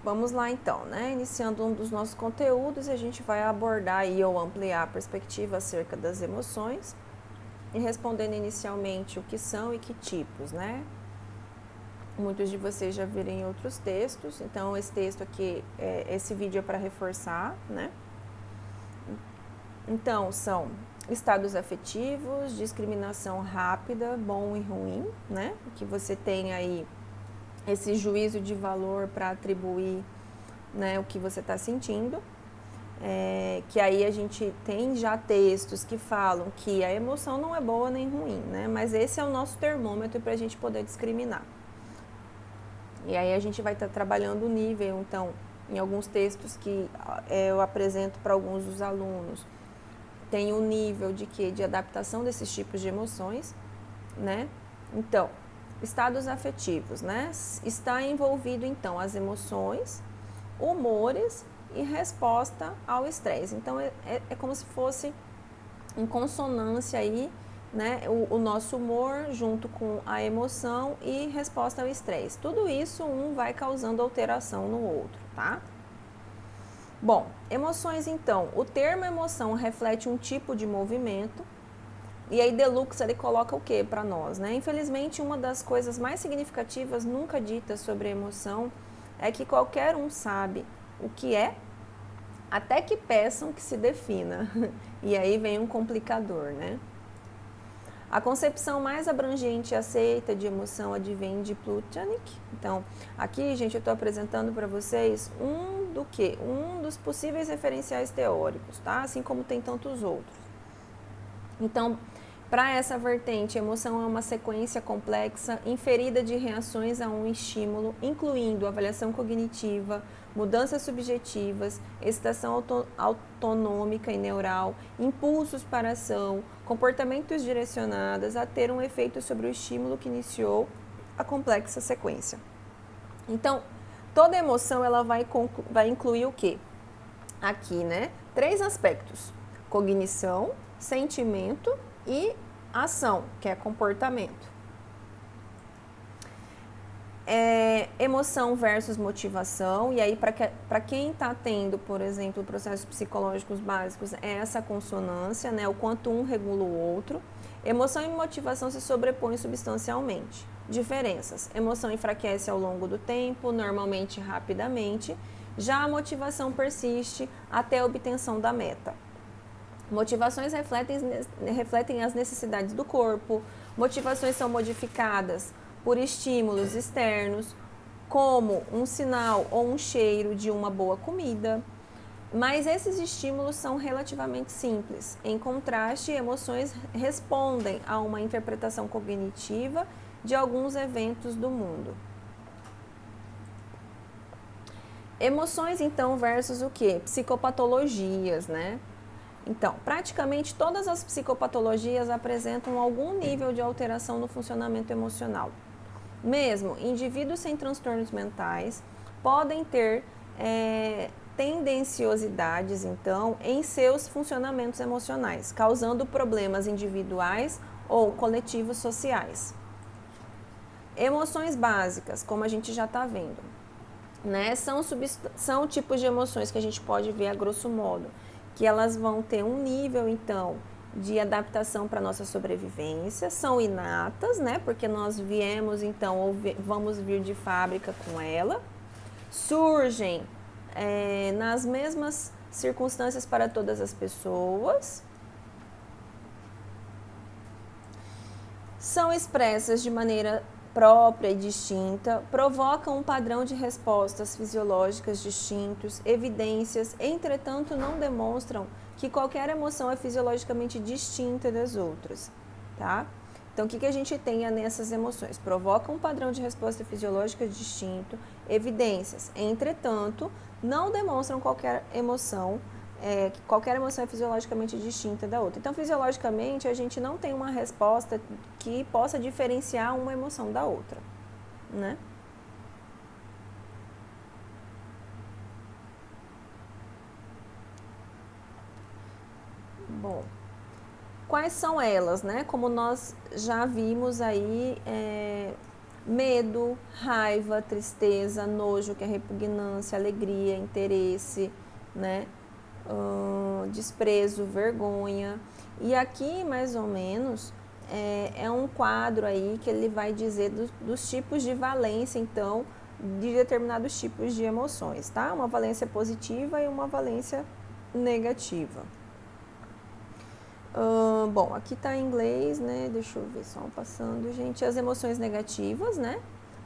vamos lá então, né? Iniciando um dos nossos conteúdos, a gente vai abordar aí ou ampliar a perspectiva acerca das emoções e respondendo inicialmente o que são e que tipos, né? Muitos de vocês já viram em outros textos, então esse texto aqui, esse vídeo é para reforçar, né? Então, são estados afetivos, discriminação rápida, bom e ruim, né? Que você tem aí esse juízo de valor para atribuir, né, o que você está sentindo. Que aí a gente tem já textos que falam que a emoção não é boa nem ruim, né? Mas esse é o nosso termômetro para a gente poder discriminar. E aí a gente vai estar trabalhando o nível, então, em alguns textos que eu apresento para alguns dos alunos, tem um nível de quê? De adaptação desses tipos de emoções, né? Então, estados afetivos, né? Está envolvido, então, as emoções, humores e resposta ao estresse. Então, é como se fosse em consonância aí, né? O nosso humor junto com a emoção e resposta ao estresse. Tudo isso um vai causando alteração no outro, tá? Bom, emoções então. O termo emoção reflete um tipo de movimento. E aí Deluxe ele coloca o que para nós, né? Infelizmente, uma das coisas mais significativas nunca ditas sobre emoção é que qualquer um sabe o que é, até que peçam que se defina. E aí vem um complicador, né? A concepção mais abrangente e aceita de emoção advém de Plutchik. Então, aqui, gente, eu estou apresentando para vocês um dos possíveis referenciais teóricos, tá? Assim como tem tantos outros. Então, para essa vertente, emoção é uma sequência complexa, inferida de reações a um estímulo, incluindo avaliação cognitiva, mudanças subjetivas, excitação autonômica e neural, impulsos para ação, comportamentos direcionados a ter um efeito sobre o estímulo que iniciou a complexa sequência. Então, toda emoção ela vai incluir o quê? Aqui, né? 3 aspectos: cognição, sentimento e ação, que é comportamento. Emoção versus motivação, e aí para quem está tendo, por exemplo, processos psicológicos básicos, é essa consonância, né, o quanto um regula o outro. Emoção e motivação se sobrepõem substancialmente. Diferenças: emoção enfraquece ao longo do tempo, normalmente rapidamente, já a motivação persiste até a obtenção da meta. Motivações refletem as necessidades do corpo, motivações são modificadas por estímulos externos, como um sinal ou um cheiro de uma boa comida, mas esses estímulos são relativamente simples. Em contraste, emoções respondem a uma interpretação cognitiva de alguns eventos do mundo. Emoções, então, versus o quê? Psicopatologias, né? Então, praticamente todas as psicopatologias apresentam algum nível de alteração no funcionamento emocional. Mesmo indivíduos sem transtornos mentais podem ter tendenciosidades, então, em seus funcionamentos emocionais, causando problemas individuais ou coletivos sociais. Emoções básicas, como a gente já está vendo, né? São tipos de emoções que a gente pode ver a grosso modo, que elas vão ter um nível, então, de adaptação para a nossa sobrevivência, são inatas, né? Porque nós viemos, então, ou vamos vir de fábrica com ela, surgem nas mesmas circunstâncias para todas as pessoas, são expressas de maneira própria e distinta, provocam um padrão de respostas fisiológicas distintos, evidências, entretanto, não demonstram que qualquer emoção é fisiologicamente distinta das outras, tá? Então, o que a gente tem nessas emoções? Provocam um padrão de resposta fisiológica distinto, evidências, entretanto, não demonstram qualquer emoção é fisiologicamente distinta da outra. Então, fisiologicamente, a gente não tem uma resposta que possa diferenciar uma emoção da outra, né? Bom, quais são elas, né? Como nós já vimos aí Medo, raiva, tristeza, nojo, que é repugnância, alegria, interesse, né? Desprezo, vergonha. E aqui, mais ou menos, é um quadro aí que ele vai dizer dos tipos de valência, então, de determinados tipos de emoções, tá? Uma valência positiva e uma valência negativa. Bom, aqui tá em inglês, né? Deixa eu ver só passando, gente. As emoções negativas, né?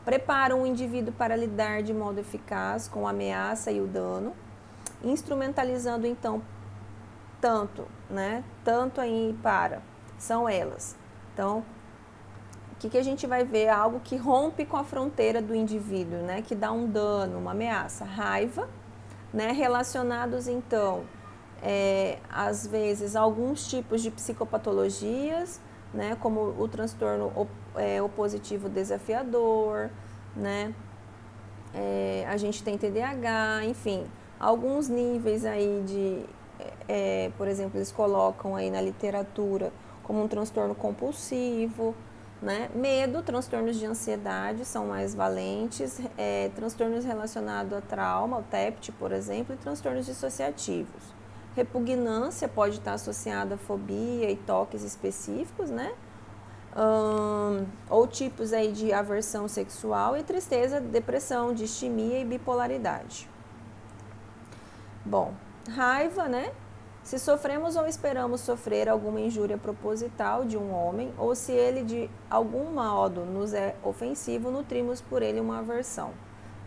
Preparam o indivíduo para lidar de modo eficaz com a ameaça e o dano, instrumentalizando então tanto aí para, são elas. Então, o que a gente vai ver? Algo que rompe com a fronteira do indivíduo, né? Que dá um dano, uma ameaça, raiva, né? Relacionados então, às vezes, alguns tipos de psicopatologias, né? Como o transtorno opositivo desafiador, né? A gente tem TDAH, enfim, alguns níveis aí de, por exemplo, eles colocam aí na literatura como um transtorno compulsivo, né? Medo, transtornos de ansiedade são mais valentes, transtornos relacionados a trauma, o TEPT, por exemplo, e transtornos dissociativos. Repugnância pode estar associada a fobia e toques específicos, né? Ou tipos aí de aversão sexual, e tristeza, depressão, distimia e bipolaridade. Bom, raiva, né? Se sofremos ou esperamos sofrer alguma injúria proposital de um homem, ou se ele de algum modo nos é ofensivo, nutrimos por ele uma aversão,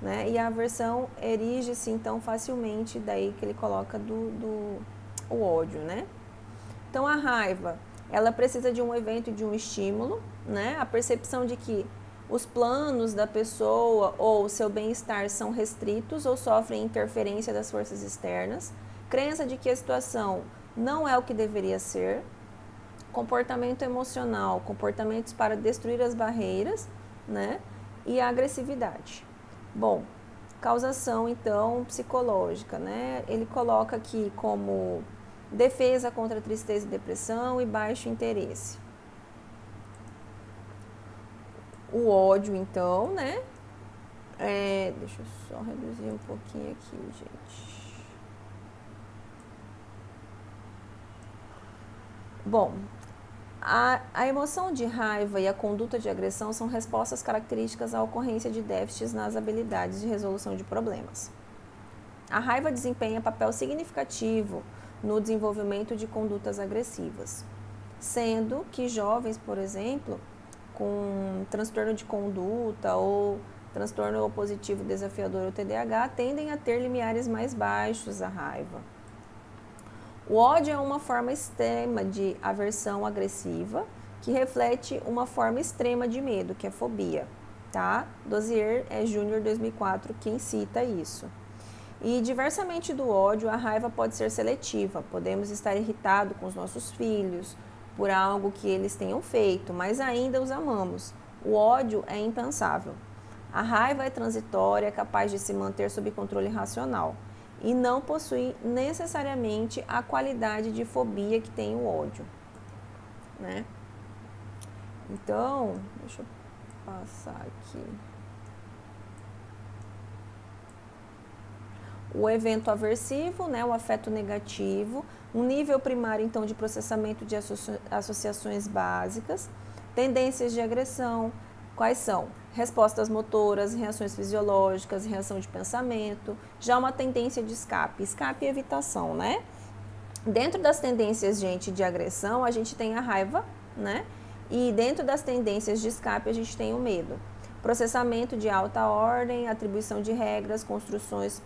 né? E a aversão erige-se então facilmente, daí que ele coloca o ódio, né? Então a raiva, ela precisa de um evento e de um estímulo, né? A percepção de que os planos da pessoa ou o seu bem-estar são restritos ou sofrem interferência das forças externas, crença de que a situação não é o que deveria ser, comportamento emocional, comportamentos para destruir as barreiras, né? E a agressividade. Bom, causação então psicológica, né? Ele coloca aqui como defesa contra tristeza e depressão e baixo interesse. O ódio, então, né? Deixa eu só reduzir um pouquinho aqui, gente. Bom, a emoção de raiva e a conduta de agressão são respostas características à ocorrência de déficits nas habilidades de resolução de problemas. A raiva desempenha papel significativo no desenvolvimento de condutas agressivas, sendo que jovens, por exemplo, com transtorno de conduta ou transtorno opositivo desafiador ou TDAH, tendem a ter limiares mais baixos à raiva. O ódio é uma forma extrema de aversão agressiva que reflete uma forma extrema de medo, que é fobia, tá? Dozier Jr. 2004 quem cita isso. E diversamente do ódio, a raiva pode ser seletiva. Podemos estar irritados com os nossos filhos por algo que eles tenham feito, mas ainda os amamos. O ódio é impensável. A raiva é transitória, capaz de se manter sob controle racional e não possui necessariamente a qualidade de fobia que tem o ódio, né? Então, deixa eu passar aqui. O evento aversivo, né, o afeto negativo, um nível primário, então, de processamento de associações básicas, tendências de agressão, quais são? Respostas motoras, reações fisiológicas, reação de pensamento, já uma tendência de escape e evitação, né? Dentro das tendências, gente, de agressão, a gente tem a raiva, né? E dentro das tendências de escape, a gente tem o medo. Processamento de alta ordem, atribuição de regras, construções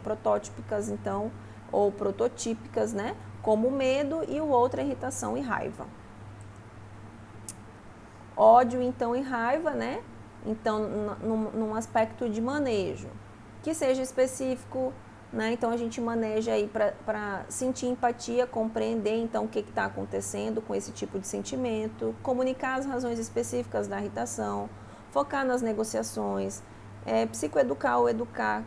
protótipicas, então, ou prototípicas, né? Como o medo e o outro, irritação e raiva. Ódio, então, e raiva, né? Então, num aspecto de manejo, que seja específico, né? Então, a gente maneja aí para sentir empatia, compreender, então, o que está acontecendo com esse tipo de sentimento, comunicar as razões específicas da irritação, focar nas negociações, psicoeducar ou educar,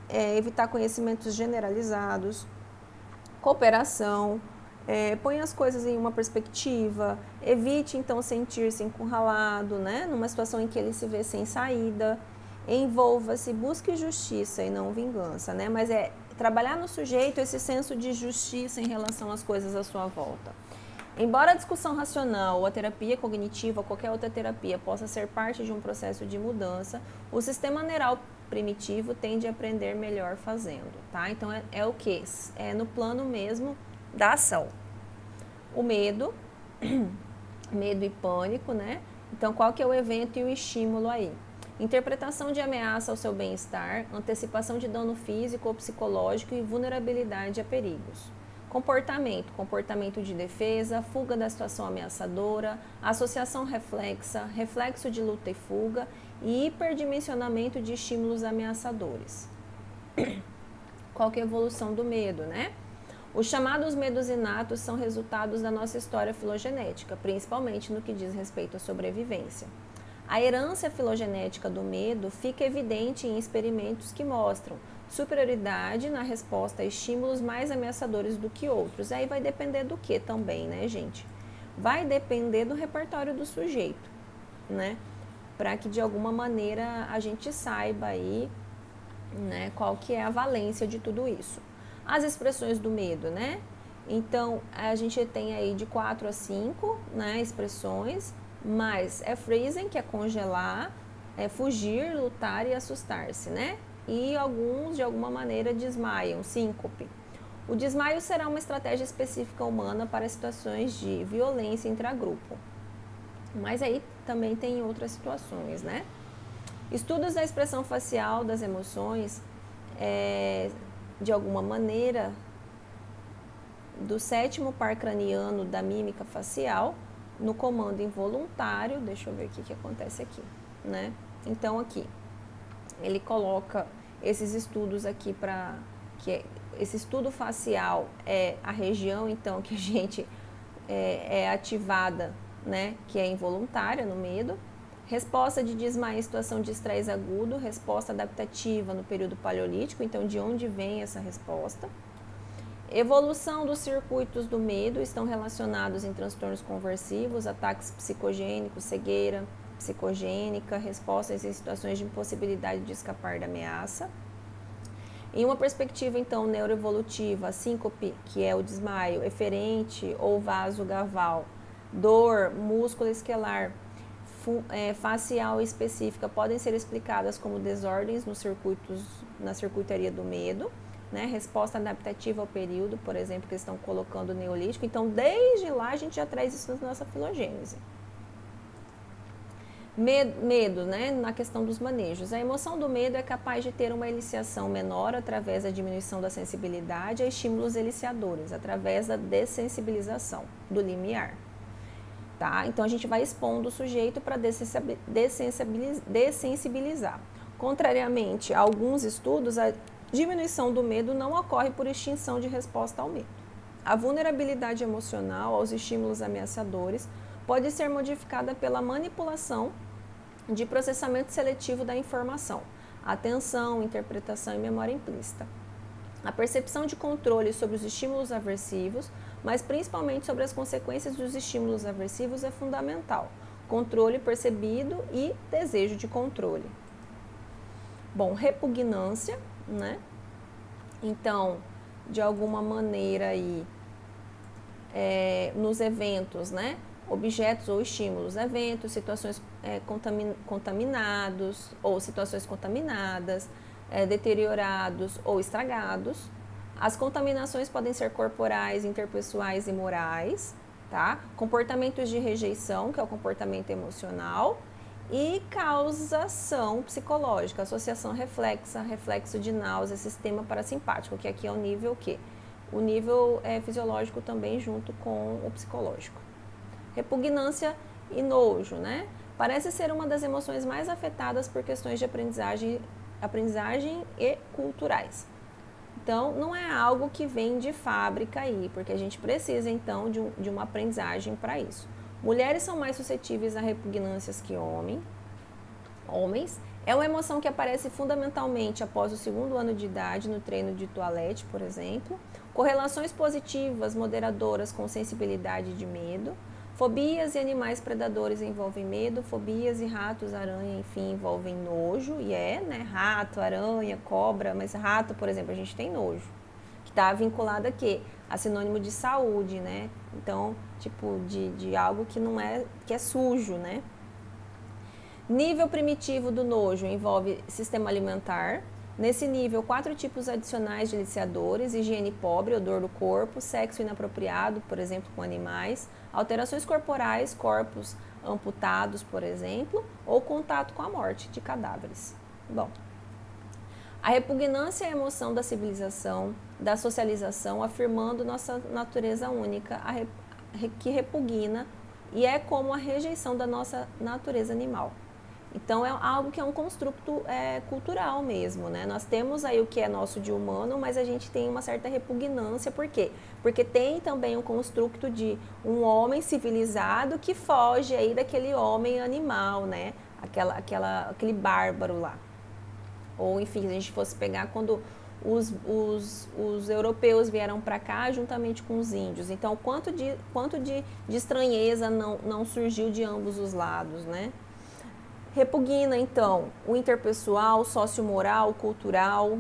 evitar conhecimentos generalizados, cooperação, Põe as coisas em uma perspectiva, evite então sentir-se encurralado, né? Numa situação em que ele se vê sem saída, envolva-se, busque justiça e não vingança, né? Mas é trabalhar no sujeito esse senso de justiça em relação às coisas à sua volta. Embora a discussão racional, ou a terapia cognitiva, ou qualquer outra terapia possa ser parte de um processo de mudança, o sistema neural primitivo tende a aprender melhor fazendo, tá? Então é o que? É no plano mesmo da ação. O medo, medo e pânico, né? Então qual que é o evento e o estímulo aí? Interpretação de ameaça ao seu bem-estar, antecipação de dano físico ou psicológico e vulnerabilidade a perigos. Comportamento de defesa, fuga da situação ameaçadora, associação reflexa, reflexo de luta e fuga e hiperdimensionamento de estímulos ameaçadores. Qual que é a evolução do medo, né? Os chamados medos inatos são resultados da nossa história filogenética, principalmente no que diz respeito à sobrevivência. A herança filogenética do medo fica evidente em experimentos que mostram superioridade na resposta a estímulos mais ameaçadores do que outros. Aí vai depender do que também, né, gente? Vai depender do repertório do sujeito, né? Para que de alguma maneira a gente saiba aí, né, qual que é a valência de tudo isso. As expressões do medo, né? Então, a gente tem aí de 4 a 5, né, expressões, mas é freezing, que é congelar, é fugir, lutar e assustar-se, né? E alguns, de alguma maneira, desmaiam, síncope. O desmaio será uma estratégia específica humana para situações de violência intragrupo. Mas aí também tem outras situações, né? Estudos da expressão facial das emoções, de alguma maneira, do 7º par craniano da mímica facial, no comando involuntário, deixa eu ver o que acontece aqui, né? Então, aqui, ele coloca esses estudos aqui esse estudo facial é a região, então, que a gente é ativada, né? Que é involuntária no medo. Resposta de desmaio em situação de estresse agudo, resposta adaptativa no período paleolítico, então de onde vem essa resposta? Evolução dos circuitos do medo estão relacionados em transtornos conversivos, ataques psicogênicos, cegueira psicogênica, respostas em situações de impossibilidade de escapar da ameaça. Em uma perspectiva, então, neuroevolutiva, síncope, que é o desmaio, eferente ou vasogaval, dor músculo-esquelar, facial e específica podem ser explicadas como desordens na circuitaria do medo, né? Resposta adaptativa ao período, por exemplo, que eles estão colocando o neolítico. Então, desde lá, a gente já traz isso na nossa filogênese. Medo, né? Na questão dos manejos. A emoção do medo é capaz de ter uma eliciação menor através da diminuição da sensibilidade a estímulos eliciadores, através da dessensibilização do limiar. Tá? Então, a gente vai expondo o sujeito para dessensibilizar. Contrariamente a alguns estudos, a diminuição do medo não ocorre por extinção de resposta ao medo. A vulnerabilidade emocional aos estímulos ameaçadores pode ser modificada pela manipulação de processamento seletivo da informação, atenção, interpretação e memória implícita. A percepção de controle sobre os estímulos aversivos, mas principalmente sobre as consequências dos estímulos aversivos, é fundamental. Controle percebido e desejo de controle. Bom, repugnância, né? Então, de alguma maneira aí, nos eventos, né? Objetos ou estímulos, eventos, situações contaminados ou situações contaminadas, deteriorados ou estragados. As contaminações podem ser corporais, interpessoais e morais, tá? Comportamentos de rejeição, que é o comportamento emocional, e causação psicológica, associação reflexa, reflexo de náusea, sistema parasimpático, que aqui é o nível quê? O nível fisiológico também junto com o psicológico. Repugnância e nojo, né? Parece ser uma das emoções mais afetadas por questões de aprendizagem e culturais. Então, não é algo que vem de fábrica aí, porque a gente precisa, então, de uma aprendizagem para isso. Mulheres são mais suscetíveis a repugnâncias que homens. É uma emoção que aparece fundamentalmente após o 2º ano de idade, no treino de toilette, por exemplo. Correlações positivas, moderadoras com sensibilidade de medo. Fobias e animais predadores envolvem medo. Fobias e ratos, aranha, enfim, envolvem nojo. E né? Rato, aranha, cobra. Mas rato, por exemplo, a gente tem nojo. Que está vinculado a quê? A sinônimo de saúde, né? Então, tipo, de algo que não é, que é sujo, né? Nível primitivo do nojo envolve sistema alimentar. Nesse nível, 4 tipos adicionais de aliciadores: higiene pobre, odor do corpo, sexo inapropriado, por exemplo, com animais, alterações corporais, corpos amputados, por exemplo, ou contato com a morte de cadáveres. Bom, a repugnância é a emoção da civilização, da socialização, afirmando nossa natureza única, que repugna, e é como a rejeição da nossa natureza animal. Então, é algo que é um construto cultural mesmo, né? Nós temos aí o que é nosso de humano, mas a gente tem uma certa repugnância. Por quê? Porque tem também um construto de um homem civilizado que foge aí daquele homem animal, né? Aquele bárbaro lá. Ou, enfim, se a gente fosse pegar quando os europeus vieram para cá juntamente com os índios. Então, quanto de estranheza não surgiu de ambos os lados, né? Repugna, então, o interpessoal, sociomoral, cultural.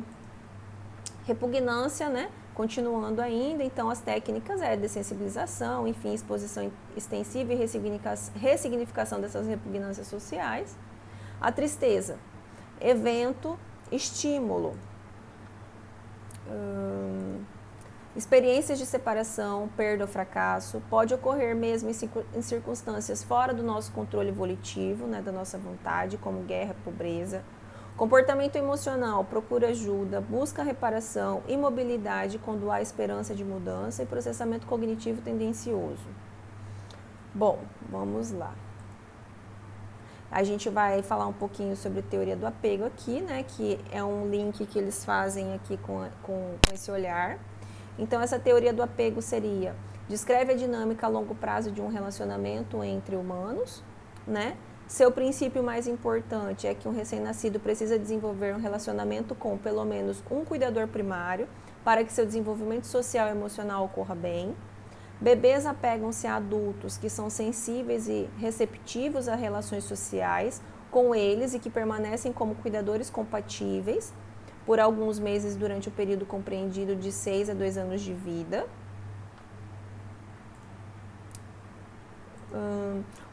Repugnância, né? Continuando ainda, então, as técnicas dessensibilização, enfim, exposição extensiva e ressignificação dessas repugnâncias sociais. A tristeza, evento, estímulo. Experiências de separação, perda ou fracasso, pode ocorrer mesmo em circunstâncias fora do nosso controle volitivo, né, da nossa vontade, como guerra, pobreza. Comportamento emocional, procura ajuda, busca reparação, imobilidade quando há esperança de mudança e processamento cognitivo tendencioso. Bom, vamos lá. A gente vai falar um pouquinho sobre a teoria do apego aqui, né, que é um link que eles fazem aqui com esse olhar. Então, essa teoria do apego seria: descreve a dinâmica a longo prazo de um relacionamento entre humanos, né? Seu princípio mais importante é que um recém-nascido precisa desenvolver um relacionamento com pelo menos um cuidador primário para que seu desenvolvimento social e emocional ocorra bem. Bebês apegam-se a adultos que são sensíveis e receptivos a relações sociais com eles e que permanecem como cuidadores compatíveis por alguns meses durante o período compreendido de 6 a 2 anos de vida.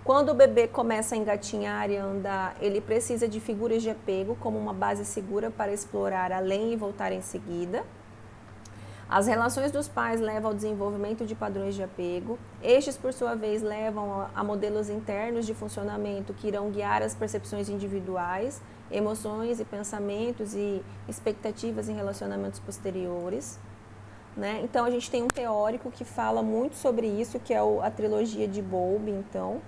Quando o bebê começa a engatinhar e andar, ele precisa de figuras de apego como uma base segura para explorar além e voltar em seguida. As relações dos pais levam ao desenvolvimento de padrões de apego. Estes, por sua vez, levam a modelos internos de funcionamento que irão guiar as percepções individuais, emoções e pensamentos e expectativas em relacionamentos posteriores, né? Então, a gente tem um teórico que fala muito sobre isso, que é a trilogia de Bowlby, então.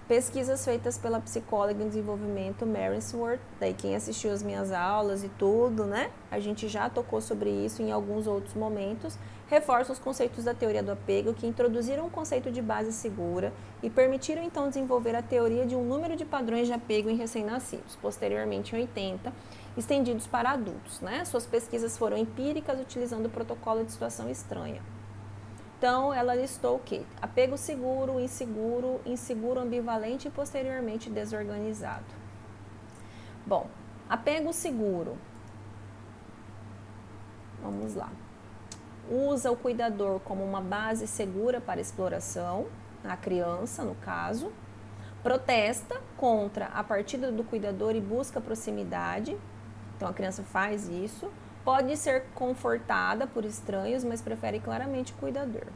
Pesquisas feitas pela psicóloga em desenvolvimento Mary Swartz, daí quem assistiu as minhas aulas e tudo, né? A gente já tocou sobre isso em alguns outros momentos, reforçam os conceitos da teoria do apego que introduziram um conceito de base segura e permitiram então desenvolver a teoria de um número de padrões de apego em recém-nascidos, posteriormente em 80, estendidos para adultos, né? Suas pesquisas foram empíricas utilizando o protocolo de situação estranha. Então, ela listou o quê? Apego seguro, inseguro, inseguro ambivalente e posteriormente desorganizado. Bom, apego seguro. Vamos lá. Usa o cuidador como uma base segura para exploração, a criança, no caso. Protesta contra a partida do cuidador e busca proximidade. Então, a criança faz isso. Pode ser confortada por estranhos, mas prefere claramente o cuidador.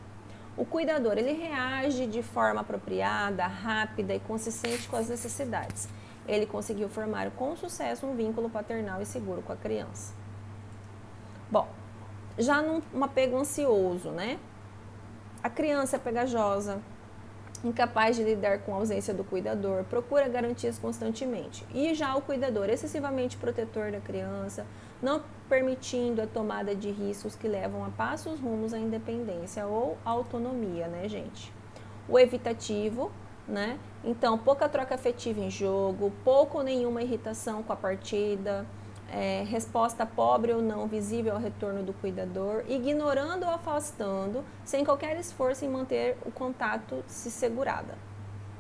O cuidador, ele reage de forma apropriada, rápida e consistente com as necessidades. Ele conseguiu formar com sucesso um vínculo paternal e seguro com a criança. Bom, já num apego ansioso, né? A criança é pegajosa, incapaz de lidar com a ausência do cuidador, procura garantias constantemente. E já o cuidador, excessivamente protetor da criança, permitindo a tomada de riscos que levam a passos rumos à independência ou autonomia, né, gente? O evitativo, né? Então, pouca troca afetiva em jogo, pouco ou nenhuma irritação com a partida, resposta pobre ou não visível ao retorno do cuidador, ignorando ou afastando, sem qualquer esforço em manter o contato se segurada.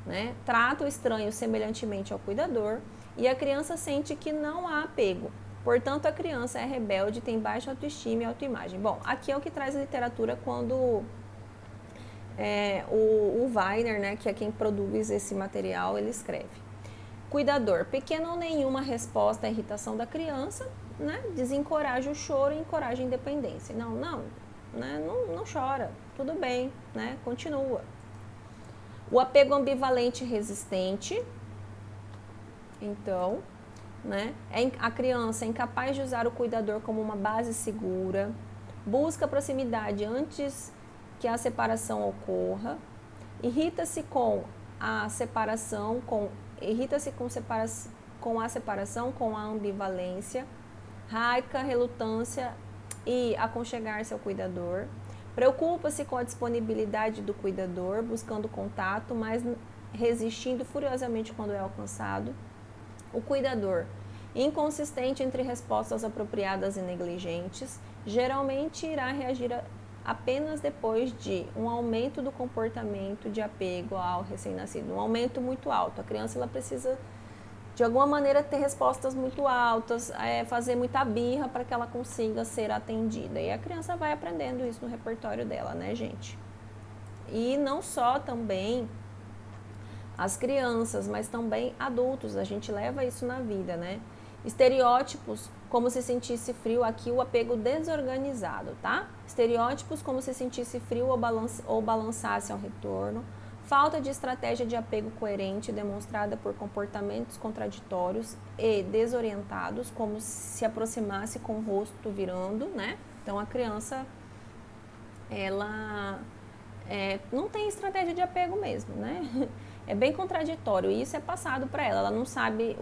Né? Trata o estranho semelhantemente ao cuidador e a criança sente que não há apego. Portanto, a criança é rebelde, tem baixa autoestima e autoimagem. Bom, aqui é o que traz a literatura quando o Weiner, né, que é quem produz esse material, ele escreve. Cuidador, pequena ou nenhuma resposta à irritação da criança, né, desencoraja o choro e encoraja a independência. Não chora, tudo bem, né, continua. O apego ambivalente e resistente, então, né, a criança é incapaz de usar o cuidador como uma base segura, busca proximidade antes que a separação ocorra, irrita-se com a separação, com a ambivalência, raiva, relutância e aconchegar-se ao cuidador, preocupa-se com a disponibilidade do cuidador, buscando contato, mas resistindo furiosamente quando é alcançado. O cuidador, inconsistente entre respostas apropriadas e negligentes, geralmente irá reagir apenas depois de um aumento do comportamento de apego ao recém-nascido, um aumento muito alto. A criança ela precisa, de alguma maneira, ter respostas muito altas, fazer muita birra para que ela consiga ser atendida. E a criança vai aprendendo isso no repertório dela, né, gente? E não só também as crianças, mas também adultos. A gente leva isso na vida, né? Estereótipos, como se sentisse frio, aqui o apego desorganizado, tá? Estereótipos, como se sentisse frio ou balançasse ao retorno. Falta de estratégia de apego coerente demonstrada por comportamentos contraditórios e desorientados, como se aproximasse com o rosto virando, né? Então, a criança, ela não tem estratégia de apego mesmo, né? É bem contraditório e isso é passado para ela. Ela não sabe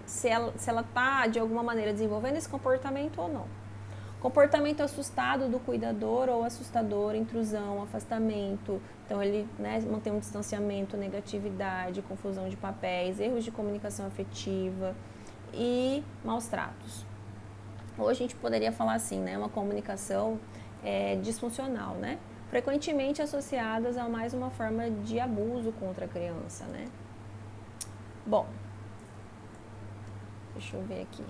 se ela está, de alguma maneira, desenvolvendo esse comportamento ou não. Comportamento assustado do cuidador ou assustador, intrusão, afastamento. Então, ele, né, mantém um distanciamento, negatividade, confusão de papéis, erros de comunicação afetiva e maus tratos. Ou a gente poderia falar assim, né, uma comunicação disfuncional, né? Frequentemente associadas a mais uma forma de abuso contra a criança, né? Bom, deixa eu ver aqui.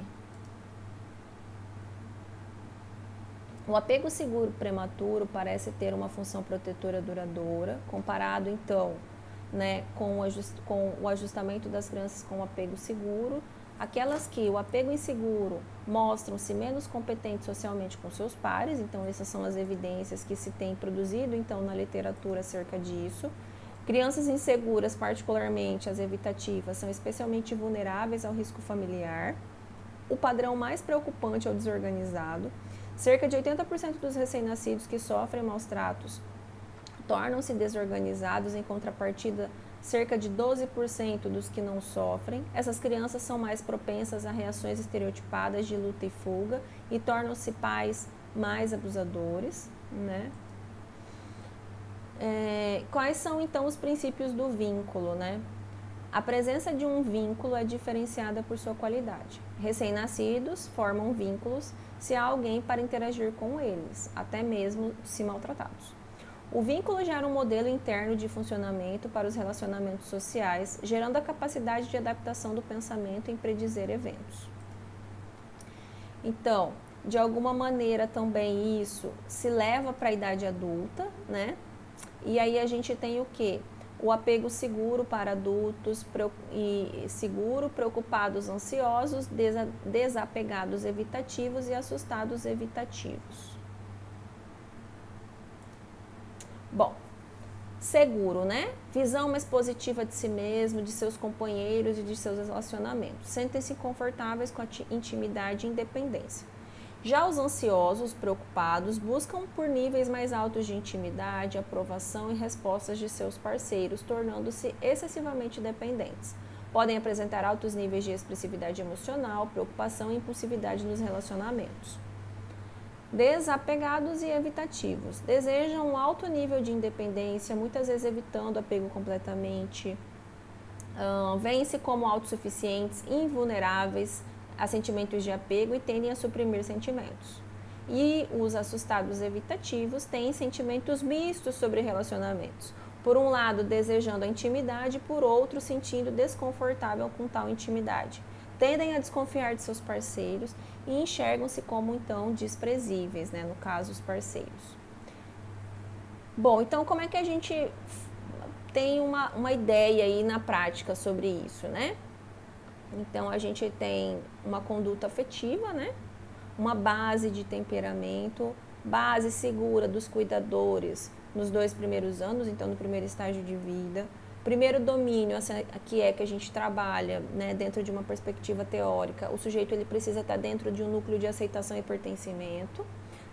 O apego seguro prematuro parece ter uma função protetora duradoura, comparado então, né, com o ajustamento das crianças com o apego seguro. Aquelas que o apego inseguro mostram-se menos competentes socialmente com seus pares, então essas são as evidências que se tem produzido então na literatura acerca disso. Crianças inseguras, particularmente as evitativas, são especialmente vulneráveis ao risco familiar. O padrão mais preocupante é o desorganizado. Cerca de 80% dos recém-nascidos que sofrem maus tratos tornam-se desorganizados, em contrapartida, cerca de 12% dos que não sofrem. Essas crianças são mais propensas a reações estereotipadas de luta e fuga e tornam-se pais mais abusadores, né? Quais são, então, os princípios do vínculo, né? A presença de um vínculo é diferenciada por sua qualidade. Recém-nascidos formam vínculos se há alguém para interagir com eles, até mesmo se maltratados. O vínculo gera um modelo interno de funcionamento para os relacionamentos sociais, gerando a capacidade de adaptação do pensamento em predizer eventos. Então, de alguma maneira também isso se leva para a idade adulta, né? E aí a gente tem o quê? O apego seguro para adultos, seguro, preocupados, ansiosos, desapegados, evitativos e assustados, evitativos. Bom, seguro, né? Visão mais positiva de si mesmo, de seus companheiros e de seus relacionamentos. Sentem-se confortáveis com a intimidade e independência. Já os ansiosos, preocupados, buscam por níveis mais altos de intimidade, aprovação e respostas de seus parceiros, tornando-se excessivamente dependentes. Podem apresentar altos níveis de expressividade emocional, preocupação e impulsividade nos relacionamentos. Desapegados e evitativos. Desejam um alto nível de independência, muitas vezes evitando apego completamente. Veem-se como autossuficientes, invulneráveis a sentimentos de apego e tendem a suprimir sentimentos. E os assustados evitativos têm sentimentos mistos sobre relacionamentos. Por um lado, desejando a intimidade, por outro, sentindo desconfortável com tal intimidade. Tendem a desconfiar de seus parceiros e enxergam-se como, então, desprezíveis, né? No caso, os parceiros. Bom, então, como é que a gente tem uma ideia aí na prática sobre isso, né? Então, a gente tem uma conduta afetiva, né? Uma base de temperamento, base segura dos cuidadores nos 2 primeiros anos, então no primeiro estágio de vida. Primeiro domínio, que é que a gente trabalha, né, dentro de uma perspectiva teórica, o sujeito ele precisa estar dentro de um núcleo de aceitação e pertencimento,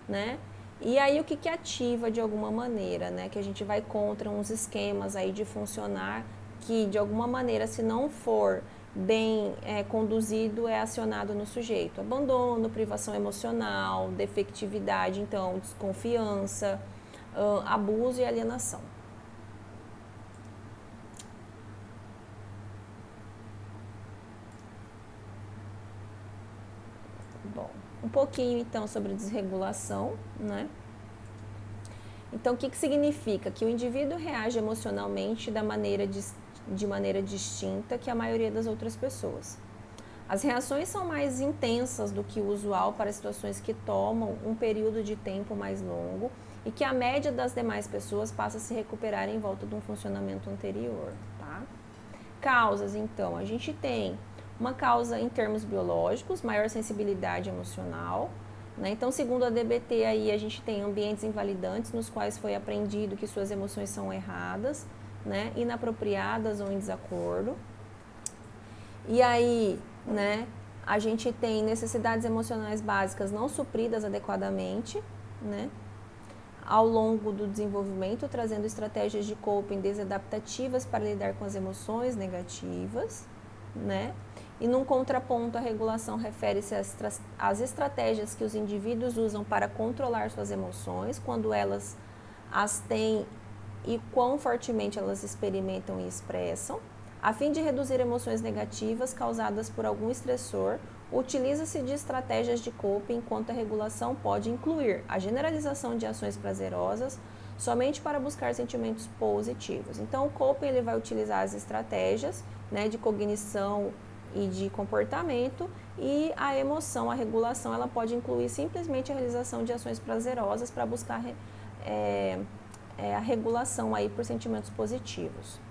né? E aí o que ativa de alguma maneira, né, que a gente vai contra uns esquemas aí de funcionar que de alguma maneira, se não for bem conduzido, é acionado no sujeito. Abandono, privação emocional, defectividade, então desconfiança, abuso e alienação. Bom, um pouquinho então sobre desregulação, né? Então, o que significa? Que o indivíduo reage emocionalmente de maneira distinta que a maioria das outras pessoas. As reações são mais intensas do que o usual para situações que tomam um período de tempo mais longo e que a média das demais pessoas passa a se recuperar em volta de um funcionamento anterior, tá? Causas, então, a gente tem uma causa em termos biológicos, maior sensibilidade emocional, né? Então, segundo a DBT, aí a gente tem ambientes invalidantes nos quais foi aprendido que suas emoções são erradas, né? Inapropriadas ou em desacordo. E aí, né, a gente tem necessidades emocionais básicas não supridas adequadamente, né, ao longo do desenvolvimento, trazendo estratégias de coping desadaptativas para lidar com as emoções negativas, né? E num contraponto, a regulação refere-se às estratégias que os indivíduos usam para controlar suas emoções, quando elas as têm e quão fortemente elas experimentam e expressam. A fim de reduzir emoções negativas causadas por algum estressor, utiliza-se de estratégias de coping, enquanto a regulação pode incluir a generalização de ações prazerosas somente para buscar sentimentos positivos. Então, o coping ele vai utilizar as estratégias, né, de cognição e de comportamento, e a emoção, a regulação, ela pode incluir simplesmente a realização de ações prazerosas para buscar a regulação aí por sentimentos positivos.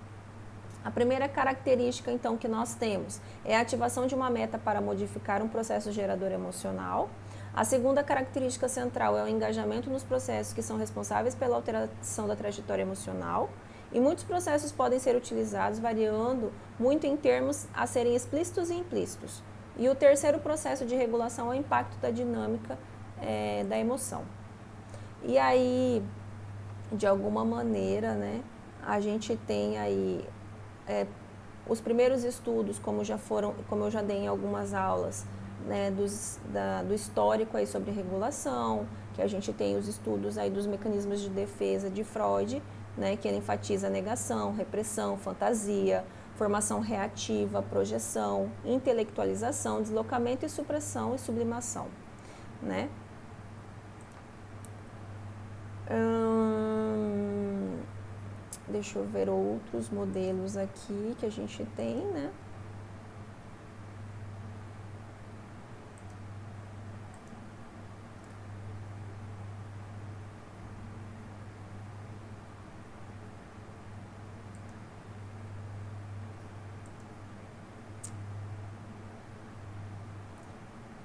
A primeira característica, então, que nós temos é a ativação de uma meta para modificar um processo gerador emocional. A segunda característica central é o engajamento nos processos que são responsáveis pela alteração da trajetória emocional. E muitos processos podem ser utilizados variando muito em termos a serem explícitos e implícitos. E o terceiro processo de regulação é o impacto da dinâmica da emoção. E aí, de alguma maneira, né, a gente tem aí os primeiros estudos, como eu já dei em algumas aulas, né, do histórico aí sobre regulação, que a gente tem os estudos aí dos mecanismos de defesa de Freud, né, que ele enfatiza negação, repressão, fantasia, formação reativa, projeção, intelectualização, deslocamento e supressão e sublimação, né? Deixa eu ver outros modelos aqui que a gente tem, né?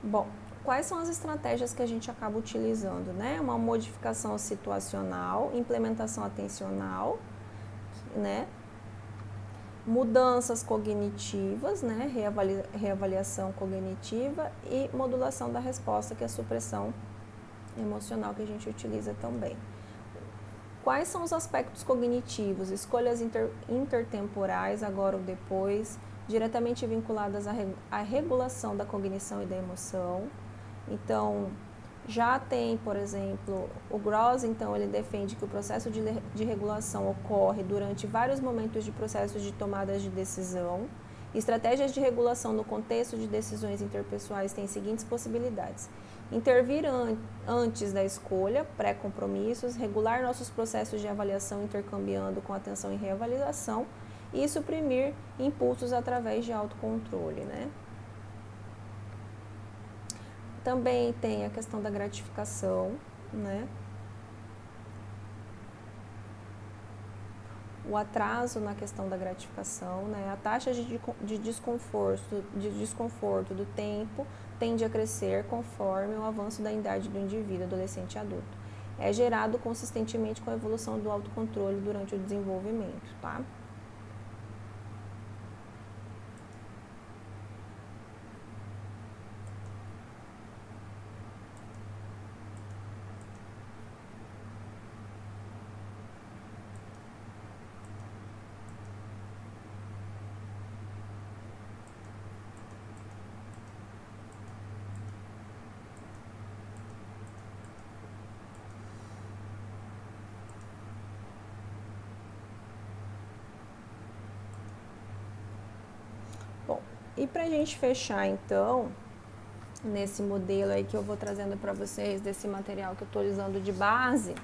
Bom, quais são as estratégias que a gente acaba utilizando, né? Uma modificação situacional, implementação atencional, né? Mudanças cognitivas, né? Reavaliação cognitiva e modulação da resposta, que é a supressão emocional que a gente utiliza também. Quais são os aspectos cognitivos? Escolhas intertemporais, agora ou depois, diretamente vinculadas à regulação da cognição e da emoção. Então, já tem, por exemplo, o Gross, então, ele defende que o processo de regulação ocorre durante vários momentos de processos de tomadas de decisão. Estratégias de regulação no contexto de decisões interpessoais têm as seguintes possibilidades: intervir antes da escolha, pré-compromissos, regular nossos processos de avaliação intercambiando com atenção e reavaliação e suprimir impulsos através de autocontrole, né? Também tem a questão da gratificação, né? O atraso na questão da gratificação, né? A taxa de desconforto do tempo tende a crescer conforme o avanço da idade do indivíduo, adolescente e adulto. É gerado consistentemente com a evolução do autocontrole durante o desenvolvimento, tá? Bom, e para a gente fechar então, nesse modelo aí que eu vou trazendo para vocês, desse material que eu estou usando de base,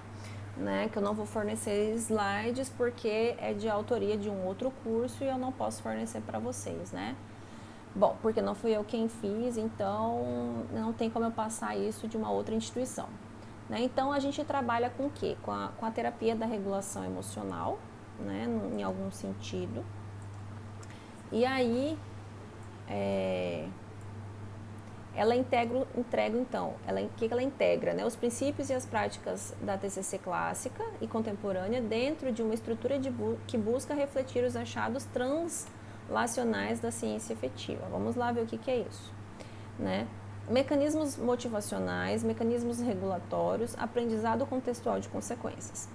né, que eu não vou fornecer slides porque é de autoria de um outro curso e eu não posso fornecer para vocês, né? Bom, porque não fui eu quem fiz, então não tem como eu passar isso de uma outra instituição, né? Então a gente trabalha com o quê? Com a terapia da regulação emocional, né, em algum sentido. E aí ela entrega então, o que ela integra? Né? Os princípios e as práticas da TCC clássica e contemporânea dentro de uma estrutura que busca refletir os achados translacionais da ciência efetiva. Vamos lá ver o que é isso. Né? Mecanismos motivacionais, mecanismos regulatórios, aprendizado contextual de consequências.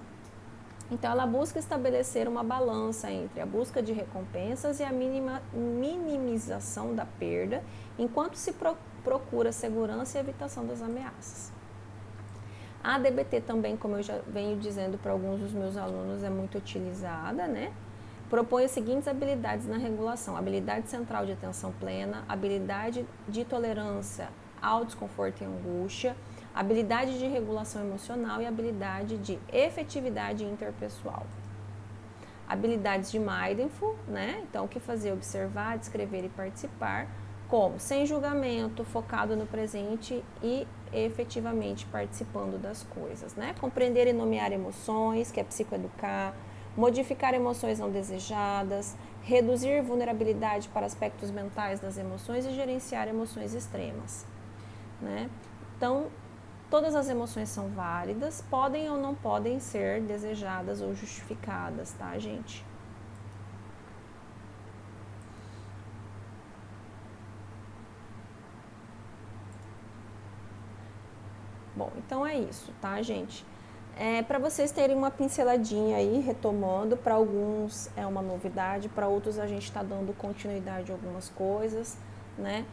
Então, ela busca estabelecer uma balança entre a busca de recompensas e a minimização da perda, enquanto se procura segurança e evitação das ameaças. A ADBT também, como eu já venho dizendo para alguns dos meus alunos, é muito utilizada, né? Propõe as seguintes habilidades na regulação: habilidade central de atenção plena, habilidade de tolerância ao desconforto e angústia, habilidade de regulação emocional e habilidade de efetividade interpessoal. Habilidades de mindful, né? Então, o que fazer? Observar, descrever e participar, como sem julgamento, focado no presente e efetivamente participando das coisas, né? Compreender e nomear emoções, que é psicoeducar, modificar emoções não desejadas, reduzir vulnerabilidade para aspectos mentais das emoções e gerenciar emoções extremas, né? Então, todas as emoções são válidas, podem ou não podem ser desejadas ou justificadas, tá, gente? Bom, então é isso, tá, gente? Para vocês terem uma pinceladinha aí, retomando, para alguns é uma novidade, para outros a gente está dando continuidade a algumas coisas, né?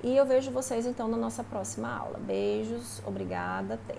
E eu vejo vocês então na nossa próxima aula. Beijos, obrigada, até!